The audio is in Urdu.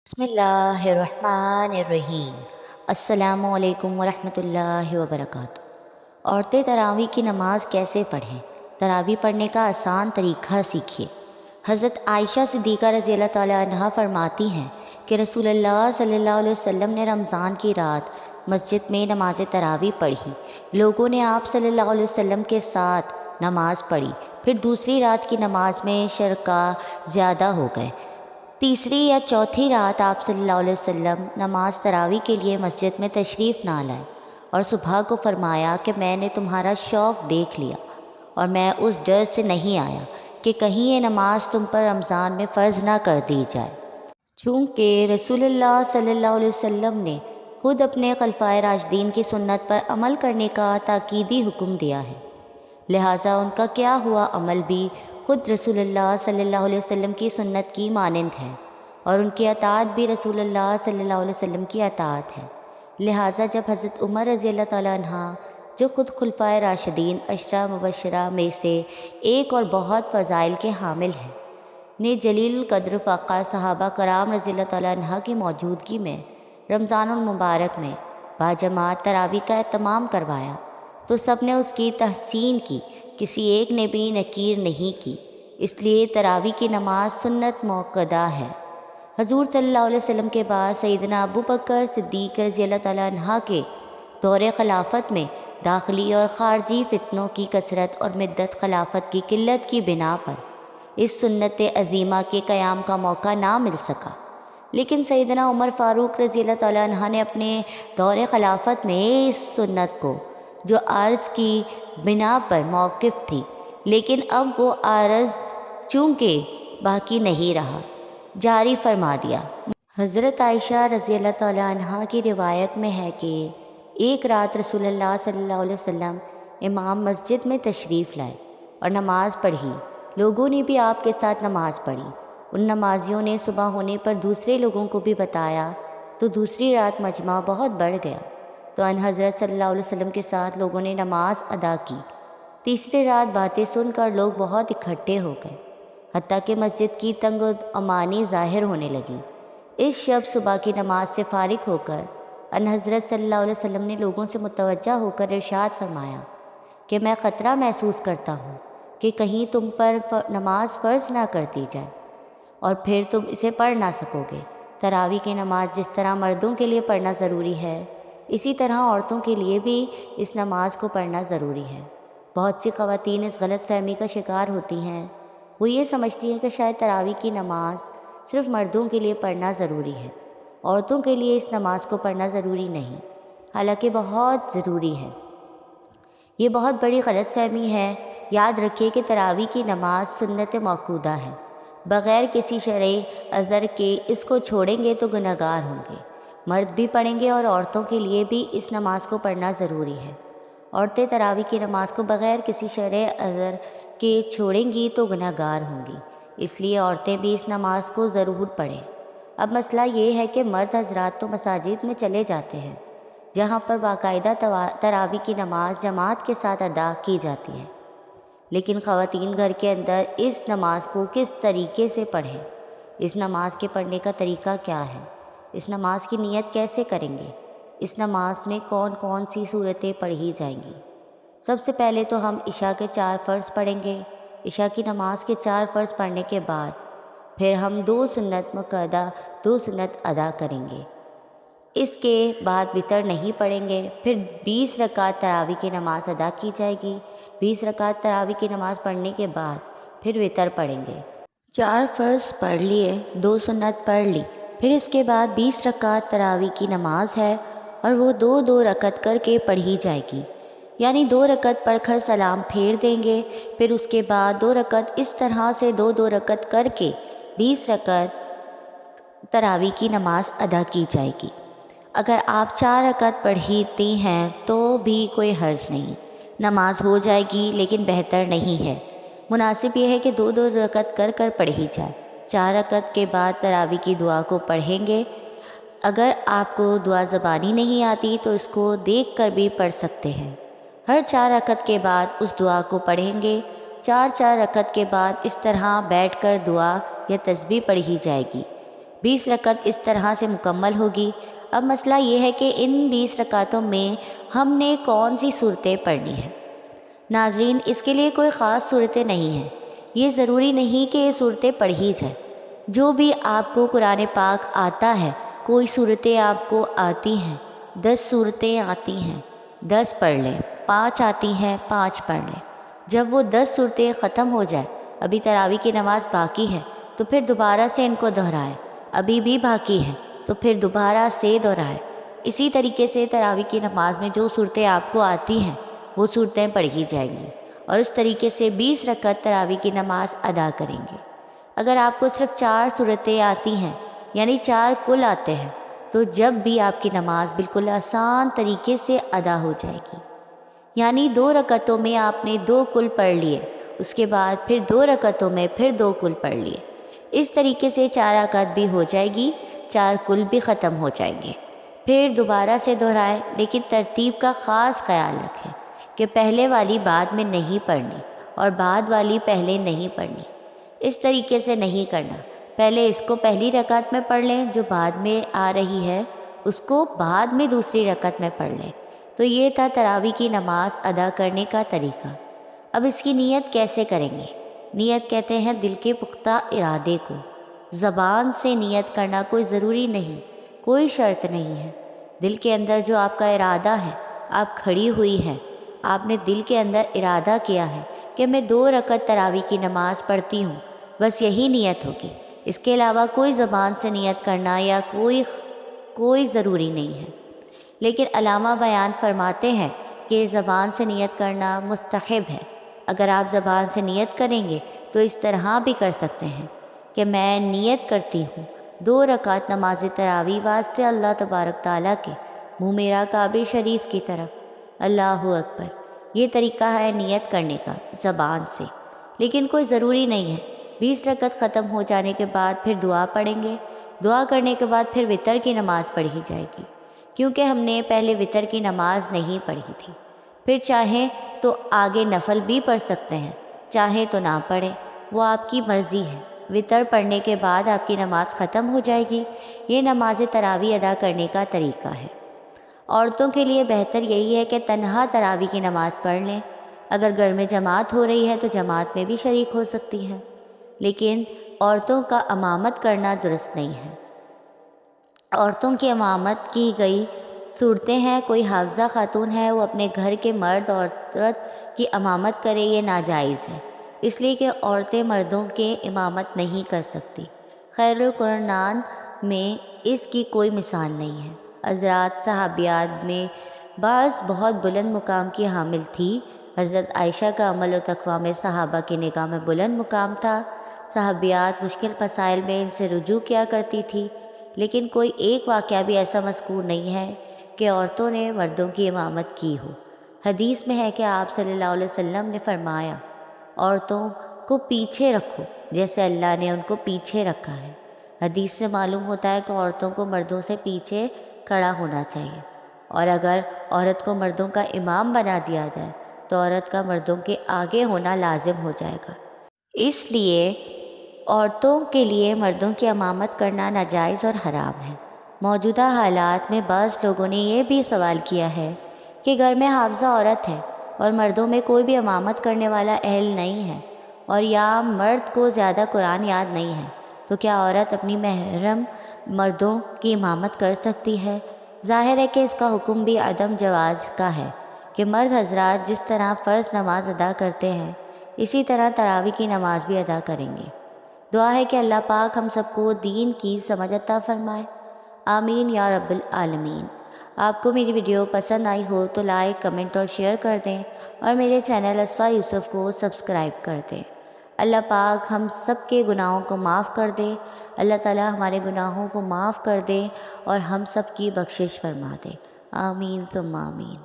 بسم اللہ الرحمن الرحیم۔ السلام علیکم ورحمۃ اللہ وبرکاتہ۔ عورتیں تراویح کی نماز کیسے پڑھیں؟ تراویح پڑھنے کا آسان طریقہ سیکھیے۔ حضرت عائشہ صدیقہ رضی اللہ تعالیٰ عنہا فرماتی ہیں کہ رسول اللہ صلی اللہ علیہ وسلم نے رمضان کی رات مسجد میں نماز تراویح پڑھی۔ لوگوں نے آپ صلی اللہ علیہ وسلم کے ساتھ نماز پڑھی، پھر دوسری رات کی نماز میں شرکا زیادہ ہو گئے۔ تیسری یا چوتھی رات آپ صلی اللہ علیہ وسلم نماز تراویح کے لیے مسجد میں تشریف نہ لائے اور صبح کو فرمایا کہ میں نے تمہارا شوق دیکھ لیا اور میں اس ڈر سے نہیں آیا کہ کہیں یہ نماز تم پر رمضان میں فرض نہ کر دی جائے۔ چونکہ رسول اللہ صلی اللہ علیہ وسلم نے خود اپنے خلفائے راشدین کی سنت پر عمل کرنے کا تاکیدی حکم دیا ہے، لہٰذا ان کا کیا ہوا عمل بھی خود رسول اللہ صلی اللہ علیہ وسلم کی سنت کی مانند ہے، اور ان کی اطاعت بھی رسول اللہ صلی اللہ علیہ وسلم کی اطاعت ہے۔ لہٰذا جب حضرت عمر رضی اللہ تعالیٰ عنہ، جو خود خلفائے راشدین عشرہ مبشرہ میں سے ایک اور بہت فضائل کے حامل ہیں، نے جلیل القدر فقہ صحابہ کرام رضی اللہ تعالیٰ عنہ کی موجودگی میں رمضان المبارک میں باجماعت تراویح کا اہتمام کروایا تو سب نے اس کی تحسین کی، کسی ایک نے بھی نکیر نہیں کی۔ اس لیے تراویح کی نماز سنت موقدہ ہے۔ حضور صلی اللہ علیہ وسلم کے بعد سیدنا ابو بکر صدیق رضی اللہ تعالیٰ عنہ کے دور خلافت میں داخلی اور خارجی فتنوں کی کثرت اور مدت خلافت کی قلت کی بنا پر اس سنت عظیمہ کے قیام کا موقع نہ مل سکا، لیکن سیدنا عمر فاروق رضی اللہ تعالیٰ عنہ نے اپنے دور خلافت میں اس سنت کو، جو عرض کی بنا پر موقف تھی، لیکن اب وہ عرض چونکہ باقی نہیں رہا، جاری فرما دیا۔ حضرت عائشہ رضی اللہ تعالیٰ عنہ کی روایت میں ہے کہ ایک رات رسول اللہ صلی اللہ علیہ وسلم امام مسجد میں تشریف لائے اور نماز پڑھی۔ لوگوں نے بھی آپ کے ساتھ نماز پڑھی۔ ان نمازیوں نے صبح ہونے پر دوسرے لوگوں کو بھی بتایا تو دوسری رات مجمع بہت بڑھ گیا، تو ان حضرت صلی اللہ علیہ وسلم کے ساتھ لوگوں نے نماز ادا کی۔ تیسری رات باتیں سن کر لوگ بہت اکٹھے ہو گئے، حتیٰ کہ مسجد کی تنگ و امانی ظاہر ہونے لگی۔ اس شب صبح کی نماز سے فارغ ہو کر ان حضرت صلی اللہ علیہ وسلم نے لوگوں سے متوجہ ہو کر ارشاد فرمایا کہ میں خطرہ محسوس کرتا ہوں کہ کہیں تم پر نماز فرض نہ کر دی جائے اور پھر تم اسے پڑھ نہ سکو گے۔ تراویح کی نماز جس طرح مردوں کے لیے پڑھنا ضروری ہے، اسی طرح عورتوں کے لیے بھی اس نماز کو پڑھنا ضروری ہے۔ بہت سی خواتین اس غلط فہمی کا شکار ہوتی ہیں، وہ یہ سمجھتی ہیں کہ شاید تراویح کی نماز صرف مردوں کے لیے پڑھنا ضروری ہے، عورتوں کے لیے اس نماز کو پڑھنا ضروری نہیں، حالانکہ بہت ضروری ہے۔ یہ بہت بڑی غلط فہمی ہے۔ یاد رکھیے کہ تراویح کی نماز سنت موقودہ ہے، بغیر کسی شرعی عذر کے اس کو چھوڑیں گے تو گنہگار ہوں گے۔ مرد بھی پڑھیں گے اور عورتوں کے لیے بھی اس نماز کو پڑھنا ضروری ہے۔ عورتیں تراویح کی نماز کو بغیر کسی شرعی عذر کے چھوڑیں گی تو گنہگار ہوں گی، اس لیے عورتیں بھی اس نماز کو ضرور پڑھیں۔ اب مسئلہ یہ ہے کہ مرد حضرات تو مساجد میں چلے جاتے ہیں جہاں پر باقاعدہ تراویح کی نماز جماعت کے ساتھ ادا کی جاتی ہے، لیکن خواتین گھر کے اندر اس نماز کو کس طریقے سے پڑھیں؟ اس نماز کے پڑھنے کا طریقہ کیا ہے؟ اس نماز کی نیت کیسے کریں گے؟ اس نماز میں کون کون سی صورتیں پڑھی جائیں گی؟ سب سے پہلے تو ہم عشاء کے 4 فرض پڑھیں گے۔ عشاء کی نماز کے 4 فرض پڑھنے کے بعد پھر ہم 2 سنت مؤکدہ 2 سنت ادا کریں گے۔ اس کے بعد وتر نہیں پڑھیں گے۔ پھر 20 رکعت تراویح کی نماز ادا کی جائے گی۔ 20 رکعت تراویح کی نماز پڑھنے کے بعد پھر وتر پڑھیں گے۔ 4 فرض پڑھ لیے، 2 سنت پڑھ لی، پھر اس کے بعد 20 رکعت تراویح کی نماز ہے اور وہ 2 رکعت کر کے پڑھی جائے گی، یعنی 2 رکعت پڑھ کر سلام پھیر دیں گے۔ پھر اس کے بعد 2 رکعت اس طرح سے 2 رکعت کر کے 20 رکعت تراویح کی نماز ادا کی جائے گی۔ اگر آپ 4 رکعت پڑھتی ہیں تو بھی کوئی حرج نہیں، نماز ہو جائے گی، لیکن بہتر نہیں ہے۔ مناسب یہ ہے کہ 2 رکعت کر کر پڑھی جائے۔ 4 رکعت کے بعد تراویح کی دعا کو پڑھیں گے۔ اگر آپ کو دعا زبانی نہیں آتی تو اس کو دیکھ کر بھی پڑھ سکتے ہیں۔ ہر 4 رکعت کے بعد اس دعا کو پڑھیں گے۔ 4 رکعت کے بعد اس طرح بیٹھ کر دعا یا تسبیح پڑھی جائے گی۔ 20 رکعت اس طرح سے مکمل ہوگی۔ اب مسئلہ یہ ہے کہ ان 20 رکعتوں میں ہم نے کون سی صورتیں پڑھنی ہیں۔ ناظرین، اس کے لیے کوئی خاص صورتیں نہیں ہیں، یہ ضروری نہیں کہ یہ صورتیں پڑھی جائیں۔ جو بھی آپ کو قرآن پاک آتا ہے، کوئی صورتیں آپ کو آتی ہیں، 10 صورتیں آتی ہیں، 10 پڑھ لیں، 5 آتی ہیں، 5 پڑھ لیں۔ جب وہ 10 صورتیں ختم ہو جائیں، ابھی تراویح کی نماز باقی ہے تو پھر دوبارہ سے ان کو دہرائیں، ابھی بھی باقی ہے تو پھر دوبارہ سے دہرائیں۔ اسی طریقے سے تراویح کی نماز میں جو صورتیں آپ کو آتی ہیں وہ صورتیں پڑھی جائیں گی اور اس طریقے سے 20 رکعت تراویح کی نماز ادا کریں گے۔ اگر آپ کو صرف 4 صورتیں آتی ہیں، یعنی 4 کل آتے ہیں، تو جب بھی آپ کی نماز بالکل آسان طریقے سے ادا ہو جائے گی۔ یعنی 2 رکعتوں میں آپ نے 2 کل پڑھ لیے، اس کے بعد پھر 2 رکعتوں میں پھر 2 کل پڑھ لیے۔ اس طریقے سے 4 رکعت بھی ہو جائے گی، 4 کل بھی ختم ہو جائیں گے۔ پھر دوبارہ سے دہرائیں، لیکن ترتیب کا خاص خیال رکھیں کہ پہلے والی بعد میں نہیں پڑھنی اور بعد والی پہلے نہیں پڑھنی۔ اس طریقے سے نہیں کرنا، پہلے اس کو پہلی رکعت میں پڑھ لیں جو بعد میں آ رہی ہے، اس کو بعد میں دوسری رکعت میں پڑھ لیں۔ تو یہ تھا تراویح کی نماز ادا کرنے کا طریقہ۔ اب اس کی نیت کیسے کریں گے؟ نیت کہتے ہیں دل کے پختہ ارادے کو۔ زبان سے نیت کرنا کوئی ضروری نہیں، کوئی شرط نہیں ہے۔ دل کے اندر جو آپ کا ارادہ ہے، آپ کھڑی ہوئی ہیں، آپ نے دل کے اندر ارادہ کیا ہے کہ میں 2 رکعت تراویح کی نماز پڑھتی ہوں، بس یہی نیت ہوگی۔ اس کے علاوہ کوئی زبان سے نیت کرنا یا کوئی ضروری نہیں ہے۔ لیکن علامہ بیان فرماتے ہیں کہ زبان سے نیت کرنا مستحب ہے۔ اگر آپ زبان سے نیت کریں گے تو اس طرح بھی کر سکتے ہیں کہ میں نیت کرتی ہوں 2 رکعت نماز تراویح واسطے اللہ تبارک تعالیٰ کے، منہ میرا کعبہ شریف کی طرف، اللہ اکبر۔ یہ طریقہ ہے نیت کرنے کا زبان سے، لیکن کوئی ضروری نہیں ہے۔ 20 رکعت ختم ہو جانے کے بعد پھر دعا پڑھیں گے، دعا کرنے کے بعد پھر وتر کی نماز پڑھی جائے گی، کیونکہ ہم نے پہلے وتر کی نماز نہیں پڑھی تھی۔ پھر چاہیں تو آگے نفل بھی پڑھ سکتے ہیں، چاہیں تو نہ پڑھیں، وہ آپ کی مرضی ہے۔ وتر پڑھنے کے بعد آپ کی نماز ختم ہو جائے گی۔ یہ نماز تراویح ادا کرنے کا طریقہ ہے۔ عورتوں کے لیے بہتر یہی ہے کہ تنہا تراویح کی نماز پڑھ لیں۔ اگر گھر میں جماعت ہو رہی ہے تو جماعت میں بھی شریک ہو سکتی ہیں، لیکن عورتوں کا امامت کرنا درست نہیں ہے۔ عورتوں کی امامت کی گئی صورتیں ہیں، کوئی حافظہ خاتون ہے وہ اپنے گھر کے مرد اور عورت کی امامت کرے، یہ ناجائز ہے، اس لیے کہ عورتیں مردوں کے امامت نہیں کر سکتی۔ خیر القرآن میں اس کی کوئی مثال نہیں ہے۔ حضرات صحابیات میں بعض بہت بلند مقام کی حامل تھی۔ حضرت عائشہ کا عمل و تقویٰ میں صحابہ کی نگاہ میں بلند مقام تھا۔ صحابیات مشکل مسائل میں ان سے رجوع کیا کرتی تھی، لیکن کوئی ایک واقعہ بھی ایسا مذکور نہیں ہے کہ عورتوں نے مردوں کی امامت کی ہو۔ حدیث میں ہے کہ آپ صلی اللہ علیہ وسلم نے فرمایا، عورتوں کو پیچھے رکھو جیسے اللہ نے ان کو پیچھے رکھا ہے۔ حدیث سے معلوم ہوتا ہے کہ عورتوں کو مردوں سے پیچھے کھڑا ہونا چاہیے، اور اگر عورت کو مردوں کا امام بنا دیا جائے تو عورت کا مردوں کے آگے ہونا لازم ہو جائے گا۔ اس لیے عورتوں کے لیے مردوں کی امامت کرنا ناجائز اور حرام ہے۔ موجودہ حالات میں بعض لوگوں نے یہ بھی سوال کیا ہے کہ گھر میں حافظہ عورت ہے اور مردوں میں کوئی بھی امامت کرنے والا اہل نہیں ہے، اور یا مرد کو زیادہ قرآن یاد نہیں ہے، تو کیا عورت اپنی محرم مردوں کی امامت کر سکتی ہے؟ ظاہر ہے کہ اس کا حکم بھی عدم جواز کا ہے کہ مرد حضرات جس طرح فرض نماز ادا کرتے ہیں اسی طرح تراویح کی نماز بھی ادا کریں گے۔ دعا ہے کہ اللہ پاک ہم سب کو دین کی سمجھ عطا فرمائے، آمین یا رب العالمین۔ آپ کو میری ویڈیو پسند آئی ہو تو لائک، کمنٹ اور شیئر کر دیں، اور میرے چینل اسفا یوسف کو سبسکرائب کر دیں۔ اللہ پاک ہم سب کے گناہوں کو معاف کر دے، اللہ تعالی ہمارے گناہوں کو معاف کر دے اور ہم سب کی بخشش فرما دے، آمین ثم آمین۔